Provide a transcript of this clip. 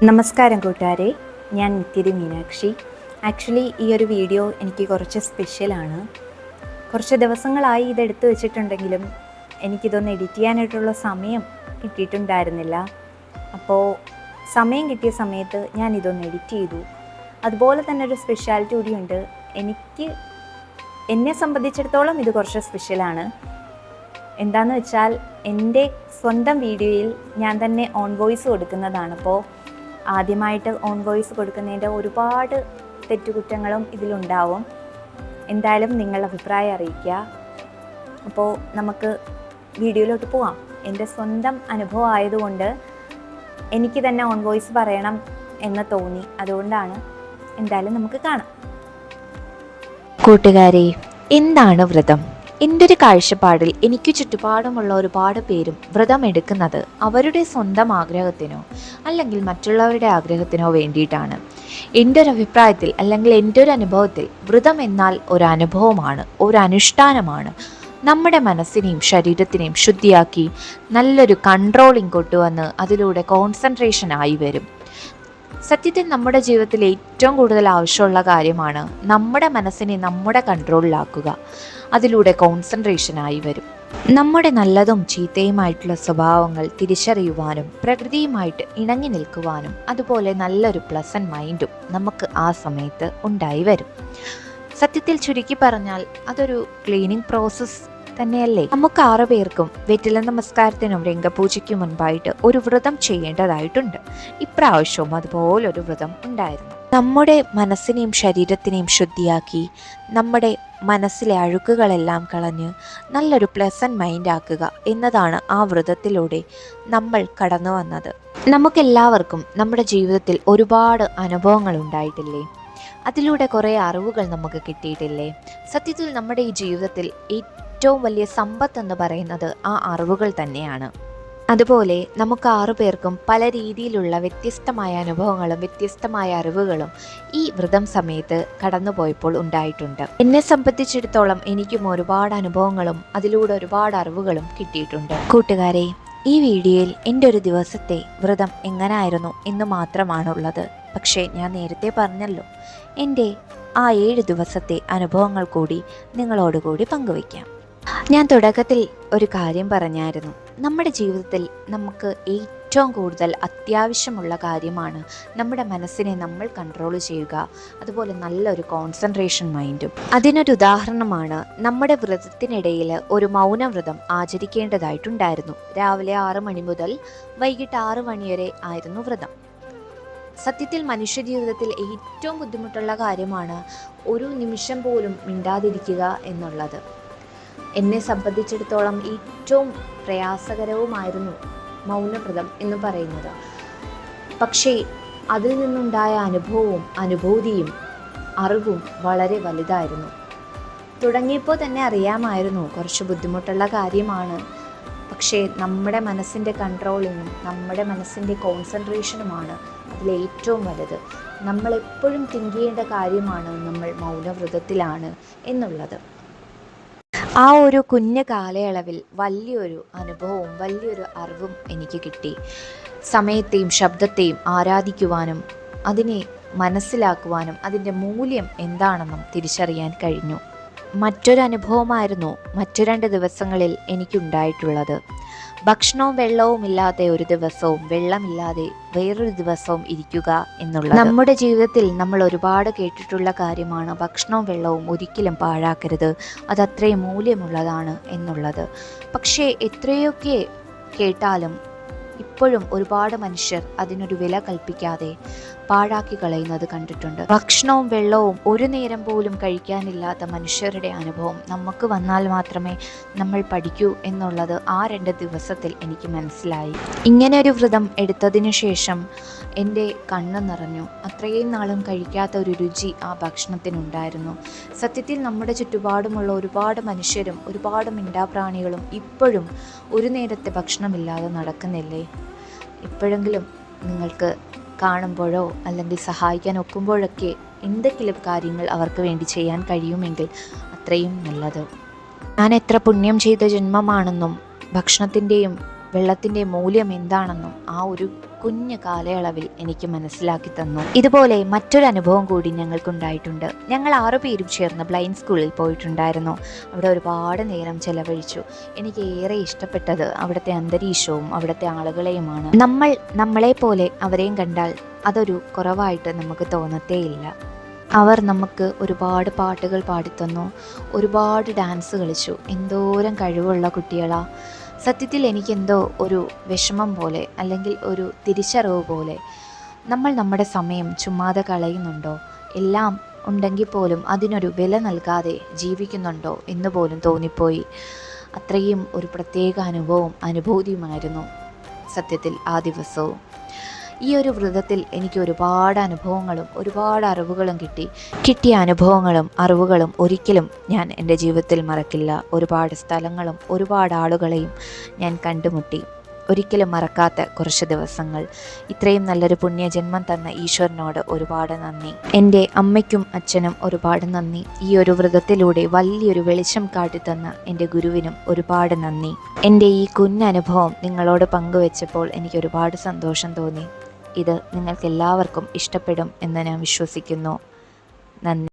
നമസ്കാരം കൂട്ടുകാരെ, ഞാൻ നിത്യതി മീനാക്ഷി. ആക്ച്വലി ഈ ഒരു വീഡിയോ എനിക്ക് കുറച്ച് സ്പെഷ്യലാണ്. കുറച്ച് ദിവസങ്ങളായി ഇതെടുത്ത് വെച്ചിട്ടുണ്ടെങ്കിലും എനിക്കിതൊന്ന് എഡിറ്റ് ചെയ്യാനായിട്ടുള്ള സമയം കിട്ടിയിട്ടുണ്ടായിരുന്നില്ല. അപ്പോൾ സമയം കിട്ടിയ സമയത്ത് ഞാൻ ഇതൊന്ന് എഡിറ്റ് ചെയ്തു. അതുപോലെ തന്നെ ഒരു സ്പെഷ്യാലിറ്റി കൂടിയുണ്ട്. എന്നെ സംബന്ധിച്ചിടത്തോളം ഇത് കുറച്ച് സ്പെഷ്യലാണ്. എന്താണെന്ന് വെച്ചാൽ എൻ്റെ സ്വന്തം വീഡിയോയിൽ ഞാൻ തന്നെ ഓൺ വോയിസ് കൊടുക്കുന്നതാണ്. അപ്പോൾ ആദ്യമായിട്ട് ഓൺ വോയിസ് കൊടുക്കുന്നതിൻ്റെ ഒരുപാട് തെറ്റുകുറ്റങ്ങളും ഇതിലുണ്ടാവും. എന്തായാലും നിങ്ങളുടെ അഭിപ്രായം അറിയിക്കുക. അപ്പോൾ നമുക്ക് വീഡിയോയിലോട്ട് പോവാം. എൻ്റെ സ്വന്തം അനുഭവം ആയതുകൊണ്ട് എനിക്ക് തന്നെ ഓൺ വോയിസ് പറയണം എന്ന് തോന്നി. അതുകൊണ്ടാണ്. എന്തായാലും നമുക്ക് കാണാം. കൂട്ടുകാരെ, എന്താണ് വ്രതം? എൻ്റെ ഒരു കാഴ്ചപ്പാടിൽ എനിക്ക് ചുറ്റുപാടുമുള്ള ഒരുപാട് പേരും വ്രതം എടുക്കുന്നത് അവരുടെ സ്വന്തം ആഗ്രഹത്തിനോ അല്ലെങ്കിൽ മറ്റുള്ളവരുടെ ആഗ്രഹത്തിനോ വേണ്ടിയിട്ടാണ്. എൻ്റെ ഒരു അഭിപ്രായത്തിൽ അല്ലെങ്കിൽ എൻ്റെ ഒരു അനുഭവത്തിൽ വ്രതം എന്നാൽ ഒരു അനുഭവമാണ്, ഒരു അനുഷ്ഠാനമാണ്. നമ്മുടെ മനസ്സിനെയും ശരീരത്തിനെയും ശുദ്ധിയാക്കി നല്ലൊരു കൺട്രോളിങ് കൊണ്ടുവന്ന് അതിലൂടെ കോൺസെൻട്രേഷൻ ആയി വരും. സത്യത്തിൽ നമ്മുടെ ജീവിതത്തിൽ ഏറ്റവും കൂടുതൽ ആവശ്യമുള്ള കാര്യമാണ് നമ്മുടെ മനസ്സിനെ നമ്മുടെ കൺട്രോളിലാക്കുക. അതിലൂടെ കോൺസെൻട്രേഷനായി വരും. നമ്മുടെ നല്ലതും ചീത്തയുമായിട്ടുള്ള സ്വഭാവങ്ങൾ തിരിച്ചറിയുവാനും പ്രകൃതിയുമായിട്ട് ഇണങ്ങി നിൽക്കുവാനും അതുപോലെ നല്ലൊരു പ്ലസന്റ് മൈൻഡും നമുക്ക് ആ സമയത്ത് ഉണ്ടായി വരും. സത്യത്തിൽ ചുരുക്കി പറഞ്ഞാൽ അതൊരു ക്ലീനിങ് പ്രോസസ്സ് തന്നെയല്ലേ. നമുക്ക് 6 പേർക്കും വെറ്റില നമസ്കാരത്തിനും രംഗപൂജയ്ക്കും മുൻപായിട്ട് ഒരു വ്രതം ചെയ്യേണ്ടതായിട്ടുണ്ട്. ഇപ്രാവശ്യവും അതുപോലൊരു വ്രതം ഉണ്ടായിരുന്നു. നമ്മുടെ മനസ്സിനെയും ശരീരത്തിനെയും ശുദ്ധിയാക്കി നമ്മുടെ മനസ്സിലെ അഴുക്കുകളെല്ലാം കളഞ്ഞ് നല്ലൊരു പ്ലസന്റ് മൈൻഡ് ആക്കുക എന്നതാണ് ആ വ്രതത്തിലൂടെ നമ്മൾ കടന്നു വന്നത്. നമുക്കെല്ലാവർക്കും നമ്മുടെ ജീവിതത്തിൽ ഒരുപാട് അനുഭവങ്ങൾ ഉണ്ടായിട്ടില്ലേ? അതിലൂടെ കുറേ അറിവുകൾ നമുക്ക് കിട്ടിയിട്ടില്ലേ? സത്യത്തിൽ നമ്മുടെ ഈ ജീവിതത്തിൽ ഏറ്റവും വലിയ സമ്പത്ത് എന്ന് പറയുന്നത് ആ അറിവുകൾ തന്നെയാണ്. അതുപോലെ നമുക്ക് 6 പേർക്കും പല രീതിയിലുള്ള വ്യത്യസ്തമായ അനുഭവങ്ങളും വ്യത്യസ്തമായ അറിവുകളും ഈ വ്രതം സമയത്ത് കടന്നുപോയപ്പോൾ ഉണ്ടായിട്ടുണ്ട്. എന്നെ സംബന്ധിച്ചിടത്തോളം എനിക്കും ഒരുപാട് അനുഭവങ്ങളും അതിലൂടെ ഒരുപാട് അറിവുകളും കിട്ടിയിട്ടുണ്ട്. കൂട്ടുകാരെ, ഈ വീഡിയോയിൽ എൻ്റെ ഒരു ദിവസത്തെ വ്രതം എങ്ങനായിരുന്നു എന്ന് മാത്രമാണുള്ളത്. പക്ഷേ ഞാൻ നേരത്തെ പറഞ്ഞല്ലോ, എൻ്റെ ആ 7 ദിവസത്തെ അനുഭവങ്ങൾ കൂടി നിങ്ങളോടുകൂടി പങ്കുവയ്ക്കാം. ഞാൻ തുടക്കത്തിൽ ഒരു കാര്യം പറഞ്ഞായിരുന്നു. നമ്മുടെ ജീവിതത്തിൽ നമുക്ക് ഏറ്റവും കൂടുതൽ അത്യാവശ്യമുള്ള കാര്യമാണ് നമ്മുടെ മനസ്സിനെ നമ്മൾ കൺട്രോൾ ചെയ്യുക, അതുപോലെ നല്ലൊരു കോൺസെൻട്രേഷൻ മൈൻഡും. അതിനൊരു ഉദാഹരണമാണ് നമ്മുടെ വ്രതത്തിനിടയിൽ ഒരു മൗനവ്രതം ആചരിക്കേണ്ടതായിട്ടുണ്ടായിരുന്നു. രാവിലെ 6 മണി മുതൽ വൈകിട്ട് 6 മണി വരെ ആയിരുന്നു വ്രതം. സത്യത്തിൽ മനുഷ്യ ജീവിതത്തിൽ ഏറ്റവും ബുദ്ധിമുട്ടുള്ള കാര്യമാണ് ഒരു നിമിഷം പോലും മിണ്ടാതിരിക്കുക എന്നുള്ളത്. എന്നെ സംബന്ധിച്ചിടത്തോളം ഏറ്റവും പ്രയാസകരവുമായിരുന്നു മൗനവ്രതം എന്ന് പറയുന്നത്. പക്ഷേ അതിൽ നിന്നുണ്ടായ അനുഭവവും അനുഭൂതിയും അറിവും വളരെ വലുതായിരുന്നു. തുടങ്ങിയപ്പോൾ തന്നെ അറിയാമായിരുന്നു കുറച്ച് ബുദ്ധിമുട്ടുള്ള കാര്യമാണ്. പക്ഷേ നമ്മുടെ മനസ്സിൻ്റെ കൺട്രോളിങ്ങും നമ്മുടെ മനസ്സിൻ്റെ കോൺസെൻട്രേഷനുമാണ് അതിലേറ്റവും വലുത്. നമ്മളെപ്പോഴും തിങ്ക് ചെയ്യേണ്ട കാര്യമാണ് നമ്മൾ മൗനവ്രതത്തിലാണ് എന്നുള്ളത്. ആ ഒരു കുഞ്ഞു കാലയളവിൽ വലിയൊരു അനുഭവവും വലിയൊരു അറിവും എനിക്ക് കിട്ടി. സമയത്തെയും ശബ്ദത്തെയും ആരാധിക്കുവാനും അതിനെ മനസ്സിലാക്കുവാനും അതിൻ്റെ മൂല്യം എന്താണെന്നും തിരിച്ചറിയാൻ കഴിഞ്ഞു. മറ്റൊരു അനുഭവമായിരുന്നു മറ്റു 2 ദിവസങ്ങളിൽ എനിക്കുണ്ടായിട്ടുള്ളത്. ഭക്ഷണവും വെള്ളവും ഇല്ലാതെ ഒരു ദിവസവും വെള്ളമില്ലാതെ വേറൊരു ദിവസവും ഇരിക്കുക എന്നുള്ളത്. നമ്മുടെ ജീവിതത്തിൽ നമ്മൾ ഒരുപാട് കേട്ടിട്ടുള്ള കാര്യമാണ് ഭക്ഷണവും വെള്ളവും ഒരിക്കലും പാഴാക്കരുത്, അത് അത്രയും മൂല്യമുള്ളതാണ് എന്നുള്ളത്. പക്ഷേ എത്രയൊക്കെ കേട്ടാലും ഇപ്പോഴും ഒരുപാട് മനുഷ്യർ അതിനൊരു വില കൽപ്പിക്കാതെ പാഴാക്കി കളയുന്നത് കണ്ടിട്ടുണ്ട്. ഭക്ഷണവും വെള്ളവും ഒരു നേരം പോലും കഴിക്കാനില്ലാത്ത മനുഷ്യരുടെ അനുഭവം നമുക്ക് വന്നാൽ മാത്രമേ നമ്മൾ പഠിക്കൂ എന്നുള്ളത് ആ 2 ദിവസത്തിൽ എനിക്ക് മനസ്സിലായി. ഇങ്ങനെ ഒരു വ്രതം എടുത്തതിനു ശേഷം എൻ്റെ കണ്ണ് നിറഞ്ഞു. അത്രയും നാളും കഴിക്കാത്ത ഒരു രുചി ആ ഭക്ഷണത്തിനുണ്ടായിരുന്നു. സത്യത്തിൽ നമ്മുടെ ചുറ്റുപാടുമുള്ള ഒരുപാട് മനുഷ്യരും ഒരുപാട് മിണ്ടാപ്രാണികളും ഇപ്പോഴും ഒരു നേരത്തെ ഭക്ഷണമില്ലാതെ നടക്കുന്നില്ലേ? ഇപ്പോഴെങ്കിലും നിങ്ങൾക്ക് കാണുമ്പോഴോ അല്ലെങ്കിൽ സഹായിക്കാൻ ഒക്കുമ്പോഴൊക്കെ എന്തെങ്കിലും കാര്യങ്ങൾ അവർക്ക് വേണ്ടി ചെയ്യാൻ കഴിയുമെങ്കിൽ അത്രയും നല്ലത്. ഞാൻ എത്ര പുണ്യം ചെയ്ത ജന്മമാണെന്നും ഭക്ഷണത്തിൻ്റെയും വെള്ളത്തിൻ്റെ മൂല്യം എന്താണെന്നും ആ ഒരു കുഞ്ഞു കാലയളവിൽ എനിക്ക് മനസ്സിലാക്കി തന്നു. ഇതുപോലെ മറ്റൊരു അനുഭവം കൂടി ഞങ്ങൾക്കുണ്ടായിട്ടുണ്ട്. ഞങ്ങൾ 6 പേരും ചേർന്ന് ബ്ലൈൻഡ് സ്കൂളിൽ പോയിട്ടുണ്ടായിരുന്നു. അവിടെ ഒരുപാട് നേരം ചെലവഴിച്ചു. എനിക്ക് ഏറെ ഇഷ്ടപ്പെട്ടത് അവിടുത്തെ അന്തരീക്ഷവും അവിടുത്തെ ആളുകളെയുമാണ്. നമ്മൾ നമ്മളെപ്പോലെ അവരെയും കണ്ടാൽ അതൊരു കുറവായിട്ട് നമുക്ക് തോന്നത്തേയില്ല. അവർ നമുക്ക് ഒരുപാട് പാട്ടുകൾ പാടിത്തന്നു, ഒരുപാട് ഡാൻസ് കളിച്ചു. എന്തോരം കഴിവുള്ള കുട്ടികളാ. സത്യത്തിൽ എനിക്കെന്തോ ഒരു വിഷമം പോലെ അല്ലെങ്കിൽ ഒരു തിരിച്ചറിവ് പോലെ, നമ്മൾ നമ്മുടെ സമയം ചുമ്മാതെ കളയുന്നുണ്ടോ, എല്ലാം ഉണ്ടെങ്കിൽ പോലും അതിനൊരു വില നൽകാതെ ജീവിക്കുന്നുണ്ടോ എന്ന് പോലും തോന്നിപ്പോയി. അത്രയും ഒരു പ്രത്യേക അനുഭൂതിയുമായിരുന്നു സത്യത്തിൽ ആ ദിവസവും. ഈ ഒരു വ്രതത്തിൽ എനിക്ക് ഒരുപാട് അനുഭവങ്ങളും ഒരുപാട് അറിവുകളും കിട്ടിയ അനുഭവങ്ങളും അറിവുകളും ഒരിക്കലും ഞാൻ എൻ്റെ ജീവിതത്തിൽ മറക്കില്ല. ഒരുപാട് സ്ഥലങ്ങളും ഒരുപാട് ആളുകളെയും ഞാൻ കണ്ടുമുട്ടി. ഒരിക്കലും മറക്കാത്ത കുറച്ച് ദിവസങ്ങൾ. ഇത്രയും നല്ലൊരു പുണ്യജന്മം തന്ന ഈശ്വരനോട് ഒരുപാട് നന്ദി. എൻ്റെ അമ്മയ്ക്കും അച്ഛനും ഒരുപാട് നന്ദി. ഈ ഒരു വ്രതത്തിലൂടെ വലിയൊരു വെളിച്ചം കാട്ടിത്തന്ന എൻ്റെ ഗുരുവിനും ഒരുപാട് നന്ദി. എൻ്റെ ഈ കുഞ്ഞനുഭവം നിങ്ങളോട് പങ്കുവെച്ചപ്പോൾ എനിക്ക് ഒരുപാട് സന്തോഷം തോന്നി. ഇത് നിങ്ങൾക്കെല്ലാവർക്കും ഇഷ്ടപ്പെടും എന്ന് ഞാൻ വിശ്വസിക്കുന്നു. നന്ദി.